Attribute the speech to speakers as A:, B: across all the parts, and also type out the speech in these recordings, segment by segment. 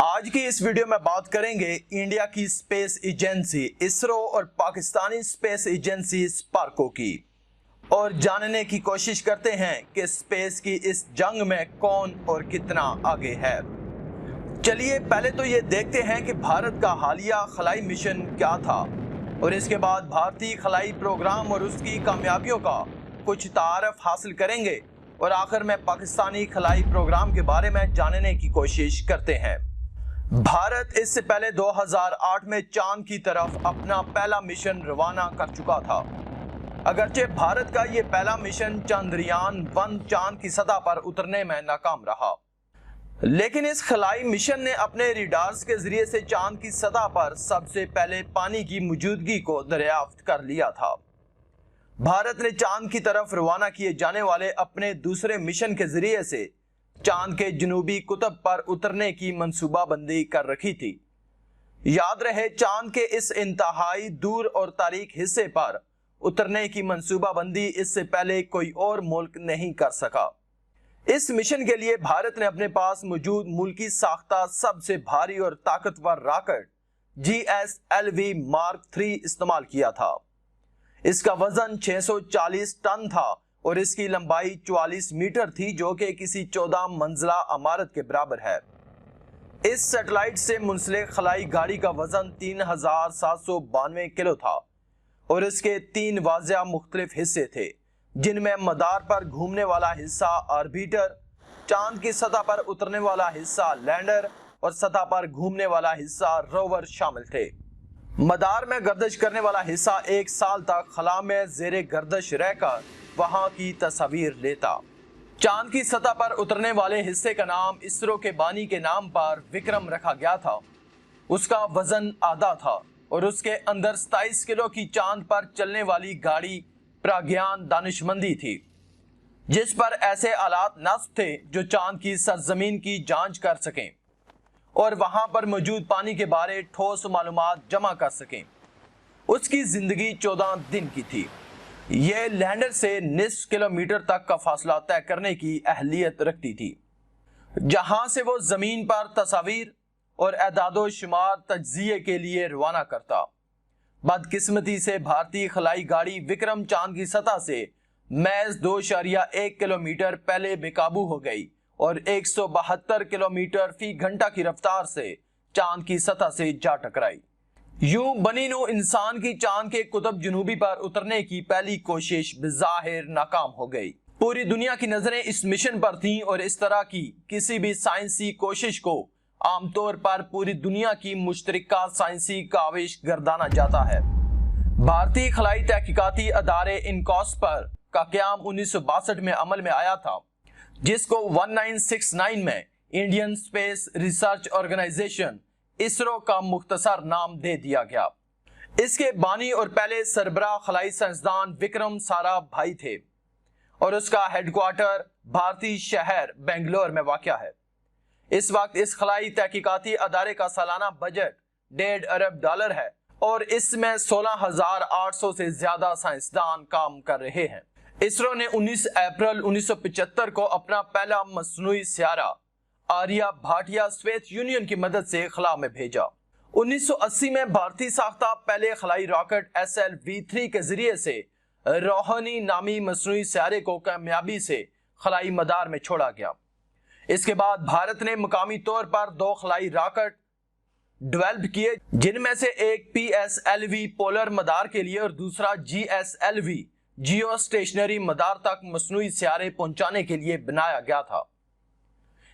A: آج کی اس ویڈیو میں بات کریں گے انڈیا کی اسپیس ایجنسی اسرو اور پاکستانی اسپیس ایجنسی سپارکو کی، اور جاننے کی کوشش کرتے ہیں کہ اسپیس کی اس جنگ میں کون اور کتنا آگے ہے۔ چلیے پہلے تو یہ دیکھتے ہیں کہ بھارت کا حالیہ خلائی مشن کیا تھا، اور اس کے بعد بھارتی خلائی پروگرام اور اس کی کامیابیوں کا کچھ تعارف حاصل کریں گے، اور آخر میں پاکستانی خلائی پروگرام کے بارے میں جاننے کی کوشش کرتے ہیں۔ بھارت اس سے پہلے 2008 میں چاند کی طرف اپنا پہلا مشن روانہ کر چکا تھا۔ اگرچہ بھارت کا یہ پہلا مشن چندریان-1 چاند کی سطح پر اترنے میں ناکام رہا، لیکن اس خلائی مشن نے اپنے ریڈارز کے ذریعے سے چاند کی سطح پر سب سے پہلے پانی کی موجودگی کو دریافت کر لیا تھا۔ بھارت نے چاند کی طرف روانہ کیے جانے والے اپنے دوسرے مشن کے ذریعے سے چاند کے جنوبی قطب پر اترنے کی منصوبہ بندی کر رکھی تھی۔ یاد رہے چاند کے اس انتہائی دور اور تاریک حصے پر اترنے کی منصوبہ بندی اس سے پہلے کوئی اور ملک نہیں کر سکا۔ اس مشن کے لیے بھارت نے اپنے پاس موجود ملکی ساختہ سب سے بھاری اور طاقتور راکٹ GSLV Mark 3 استعمال کیا تھا۔ اس کا وزن 640 ٹن تھا اور اس کی لمبائی 44 میٹر تھی، جو کہ کسی 14 منزلہ عمارت کے برابر ہے۔ اس سیٹلائٹ سے منسلک خلائی گاڑی کا وزن 3792 کلو تھا، اور اس کے 3 واضح مختلف حصے تھے، جن میں مدار پر گھومنے والا حصہ آربیٹر، چاند کی سطح پر اترنے والا حصہ لینڈر اور سطح پر گھومنے والا حصہ روور شامل تھے۔ مدار میں گردش کرنے والا حصہ 1 سال تک خلا میں زیر گردش رہ کر وہاں کی تصاویر لیتا۔ چاند کی سطح پر اترنے والے حصے کا نام اسرو کے بانی کے نام پر وکرم رکھا گیا تھا۔ اس کا وزن آدھا تھا اور اس کے اندر 27 کلو کی چاند پر چلنے والی گاڑی پراگیان دانشمندی تھی، جس پر ایسے آلات نصب تھے جو چاند کی سرزمین کی جانچ کر سکیں اور وہاں پر موجود پانی کے بارے ٹھوس معلومات جمع کر سکیں۔ اس کی زندگی 14 دن کی تھی۔ یہ لینڈر سے نصف کلومیٹر تک کا فاصلہ طے کرنے کی اہلیت رکھتی تھی، جہاں سے وہ زمین پر تصاویر اور اعداد و شمار تجزیے کے لیے روانہ کرتا۔ بدقسمتی سے بھارتی خلائی گاڑی وکرم چاند کی سطح سے محض 2.1 کلومیٹر پہلے بے قابو ہو گئی اور 172 کلومیٹر فی گھنٹہ کی رفتار سے چاند کی سطح سے جا ٹکرائی۔ یوں بنی نوع انسان کی چاند کے قطب جنوبی پر اترنے کی پہلی کوشش بظاہر ناکام ہو گئی۔ پوری دنیا کی نظریں اس مشن پر تھیں، اور اس طرح کی کسی بھی سائنسی کوشش کو عام طور پر پوری دنیا کی مشترکہ سائنسی کاوش گردانا جاتا ہے۔ بھارتی خلائی تحقیقاتی ادارے انکاسپر کا قیام 1962 میں عمل میں آیا تھا، جس کو 1969 میں Indian space research organisation ISRO کا مختصر نام دے دیا گیا۔ اس کے بانی اور پہلے سربراہ خلائی سائنسدان وکرم سارا بھائی تھے، اور اس کا ہیڈ کوارٹر بھارتی شہر بنگلور میں واقع ہے۔ اس وقت اس خلائی تحقیقاتی ادارے کا سالانہ بجٹ $1.5 ارب ہے، اور اس میں 16,800 سے زیادہ سائنسدان کام کر رہے ہیں۔ اسرو نے 19 اپریل 1975 کو اپنا پہلا مصنوعی سیارہ آریہ بھاٹیا سویت یونین کی مدد سے خلا میں بھیجا۔ 1980 میں بھارتی ساختہ پہلے خلائی راکٹ SLV-3 کے ذریعے سے روہنی نامی مصنوعی سیارے کو کامیابی سے خلائی مدار میں چھوڑا گیا۔ اس کے بعد بھارت نے مقامی طور پر 2 خلائی راکٹ ڈیولپ کیے، جن میں سے ایک PSLV پولر مدار کے لیے اور دوسرا GSLV جیو اسٹیشنری مدار تک مصنوعی سیارے پہنچانے کے لیے بنایا گیا تھا۔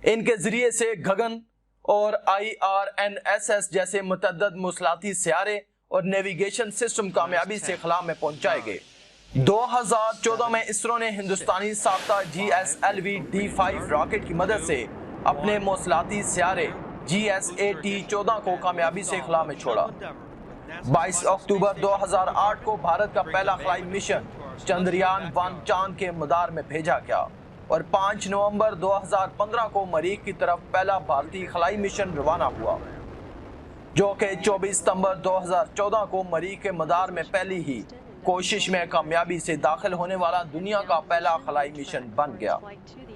A: ان کے ذریعے سے گگن اور IRNSS جیسے متعدد مواصلاتی سیارے اور نیویگیشن سسٹم کامیابی سے خلا میں پہنچائے گئے۔ 2014 میں اسرو نے ہندوستانی ساختہ GSLV D5 راکٹ کی مدد سے اپنے مواصلاتی سیارے GSAT-14 کو کامیابی سے خلا میں چھوڑا۔ 22 اکتوبر 2008 کو بھارت کا پہلا خلائی مشن چندریان-1 چاند کے مدار میں بھیجا گیا، اور 5 نومبر 2015 کو مریخ کی طرف پہلا بھارتی خلائی مشن روانہ ہوا، جو کہ 24 ستمبر 2014 کو مریخ کے مدار میں پہلی ہی کوشش میں کامیابی سے داخل ہونے والا دنیا کا پہلا خلائی مشن بن گیا۔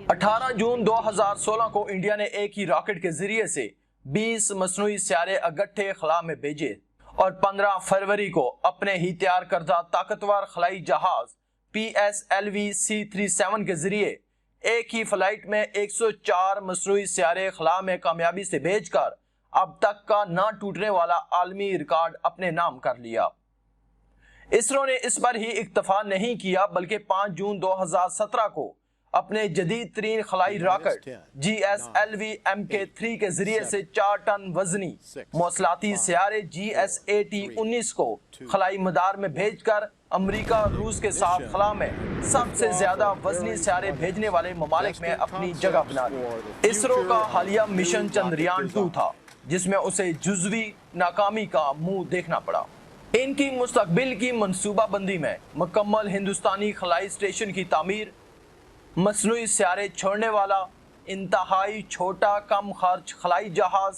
A: 18 جون 2016 کو انڈیا نے ایک ہی راکٹ کے ذریعے سے 20 मसनूई सियारे अगट्ठे खला में भेजे और 15 फरवरी को अपने ही तैयार करदा ताकतवर खलाई जहाज PSLV-C-37 के जरिए एक ही फ्लाइट में 104 मसनूई सियारे खला में कामयाबी से भेजकर अब तक का ना टूटने वाला आलमी रिकॉर्ड अपने नाम कर लिया। इसरो ने इस पर ही इक्तफा नहीं किया बल्कि 5 जून 2017 को अपने जदीद तरीन खलाई रॉकेट GSLV-MK3 के जरिए से 4 टन वजनी मौसलाती सियारे GSAT-19 को खलाई मदार में भेजकर अमेरिका और रूस के साथ खला में सबसे ज्यादा वजनी सियारे भेजने वाले ममालिक में अपनी जगह बना ली। इसरो का हालिया मिशन चंद्रयान 2 था जिसमें उसे जुज़वी नाकामी का मुंह देखना पड़ा। इनकी मुस्तकबिल की मंसूबाबंदी में मुकम्मल हिंदुस्तानी खलाई स्टेशन की तामीर, मसनूई सियारे छोड़ने वाला इंतहाई छोटा कम खर्च खलाई जहाज,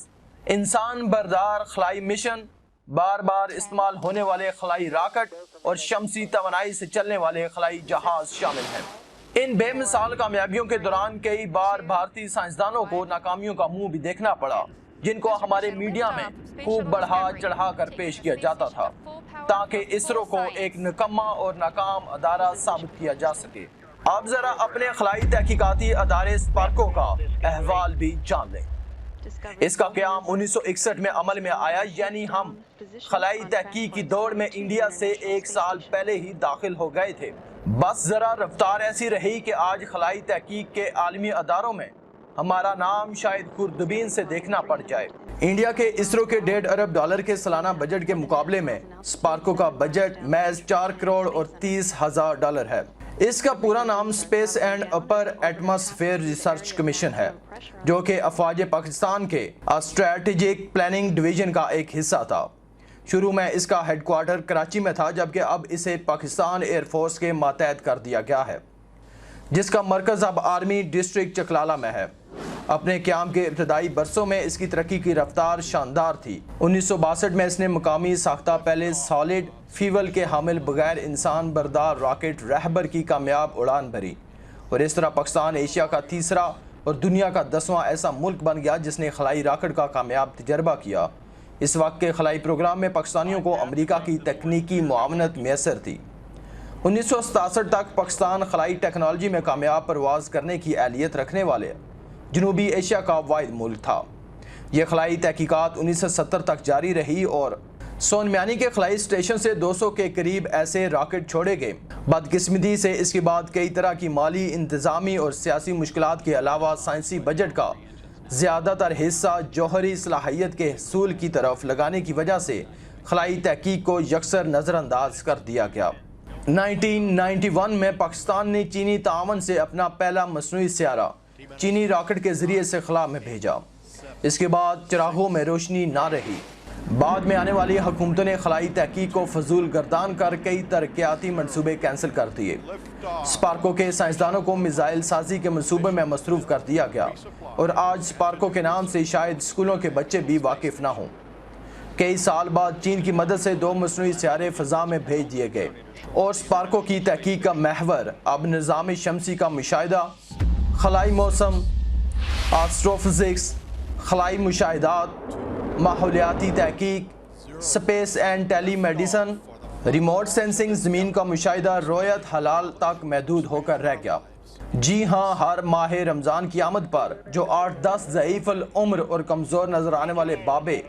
A: इंसान बरदार खलाई मिशन, बार बार इस्तेमाल होने वाले खलाई रॉकेट और शमसी तवानाई से चलने वाले खलाई जहाज शामिल हैं। इन बेमिसाल कामयाबियों के दौरान कई बार भारतीय साइंसदानों को नाकामियों का मुंह भी देखना पड़ा जिनको हमारे मीडिया में खूब बढ़ा चढ़ा कर पेश किया जाता था ताकि इसरो को एक निकम्मा और नाकाम अदारा साबित किया जा सके। आप जरा अपने खलाई तहकीकाती अदारे स्पार्को का अहवाल भी जान लें। इसका क़याम 1961 में अमल में आया, यानी हम खलाई तहकीक की दौड़ में इंडिया से 1 साल पहले ही दाखिल हो गए थे। बस जरा रफ्तार ऐसी रही कि आज खलाई तहकीक के आलमी अदारों में हमारा नाम शायद खुर्दबीन से देखना पड़ जाए। इंडिया के इसरो के $1.5 अरब के सालाना बजट के मुकाबले में स्पार्को का बजट महज 4 करोड़ और 30,000 डॉलर है। इसका पूरा नाम space and upper atmosphere research commission है, जो कि अफवाज पाकिस्तान के स्ट्रेटेजिक प्लानिंग डिवीजन का एक हिस्सा था। शुरू में इसका हेडक्वार्टर कराची में था, जबकि अब इसे पाकिस्तान एयरफोर्स के मातहत कर दिया गया है, जिसका मरकज अब आर्मी डिस्ट्रिक्ट चकलाला में है। अपने क़याम के इब्तदाई बरसों में इसकी तरक्की की रफ्तार शानदार थी। 1962 में इसने मुकामी साख्ता पहले सॉलिड फ्यूल के हामिल बगैर इंसान बरदार रॉकेट रहबर की कामयाब उड़ान भरी और इस तरह पाकिस्तान एशिया का तीसरा और दुनिया का 10वां ऐसा मुल्क बन गया जिसने खलाई रॉकेट का कामयाब तजर्बा किया। इस वक्त के खलाई प्रोग्राम में पाकिस्तानियों को अमरीका की तकनीकी मुआवनत मैसर थी। 1967 तक पाकिस्तान खलाई टेक्नोलॉजी में कामयाब परवाज़ करने की अहलियत रखने वाले जनूबी एशिया का वाहिद मुल्क था। यह खलाई तहकीकात 1970 तक जारी रही और सोनमियानी के खलाई स्टेशन से 200 के करीब ऐसे रॉकेट छोड़े गए। बदकिस्मती से इसके बाद कई तरह की माली, इंतज़ामी और सियासी मुश्किलात के अलावा साइंसी बजट का ज़्यादातर हिस्सा जौहरी सलाहियत के हसूल की तरफ लगाने की वजह से खलाई तहकीक को यकसर नज़रअंदाज कर दिया गया। 1991 में पाकिस्तान ने चीनी तावन से अपना पहला मसनूई सियारा चीनी रॉकेट के जरिए से खला में भेजा। इसके बाद चिरागों में रोशनी ना रही। बाद में आने वाली हुकूमतों ने खलाई तहकीक को फजूल गर्दान कर कई तरक्याती मनसूबे कैंसिल कर दिए। स्पार्को के साइंसदानों को मिसाइल साजी के मनसूबे में मसरूफ कर दिया गया और आज स्पार्को के नाम से शायद स्कूलों के बच्चे भी वाकिफ ना हों। कई साल बाद चीन की मदद से 2 मसनूई सियारे फ़ज़ा में भेज दिए गए और स्पार्को की तहकीक का महवर अब निज़ाम शमसी का मुशाहिदा, खलाई मौसम, एस्ट्रोफिज़िक्स, खलाई मुशाहिदात, माहौलियाती तहकीक, space and telemedicine, remote sensing, ज़मीन का मुशाहिदा, रोयत हलाल तक महदूद होकर रह गया। जी हाँ, हर माह रमज़ान की आमद पर जो 8-10 ज़ईफ़ुल उम्र और कमज़ोर नज़र आने वाले बाबे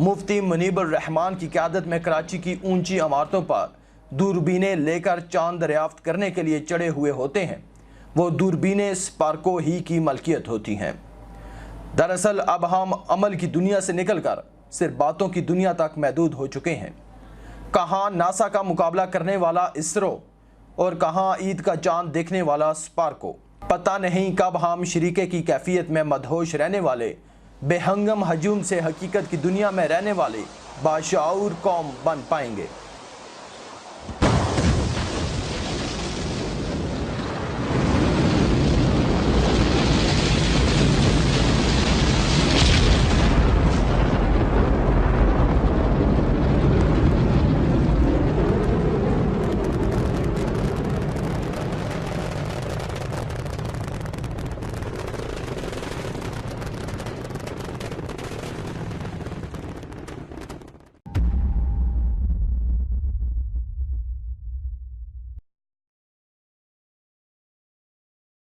A: मुफ्ती मुनीबुर रहमान की क़यादत में कराची की ऊंची इमारतों पर दूरबीनें लेकर चांद दरियाफ्त करने के लिए चढ़े हुए होते हैं, वो दूरबीनें स्पार्को ही की मलकियत होती हैं। दरअसल अब हम अमल की दुनिया से निकलकर सिर्फ बातों की दुनिया तक महदूद हो चुके हैं। कहाँ नासा का मुकाबला करने वाला इसरो और कहाँ ईद का चांद देखने वाला स्पार्को। पता नहीं कब हम शरीके की कैफियत में मदहोश रहने वाले, बेहंगम हजूम से हकीकत की दुनिया में रहने वाले बाशऊर कौम बन पाएंगे।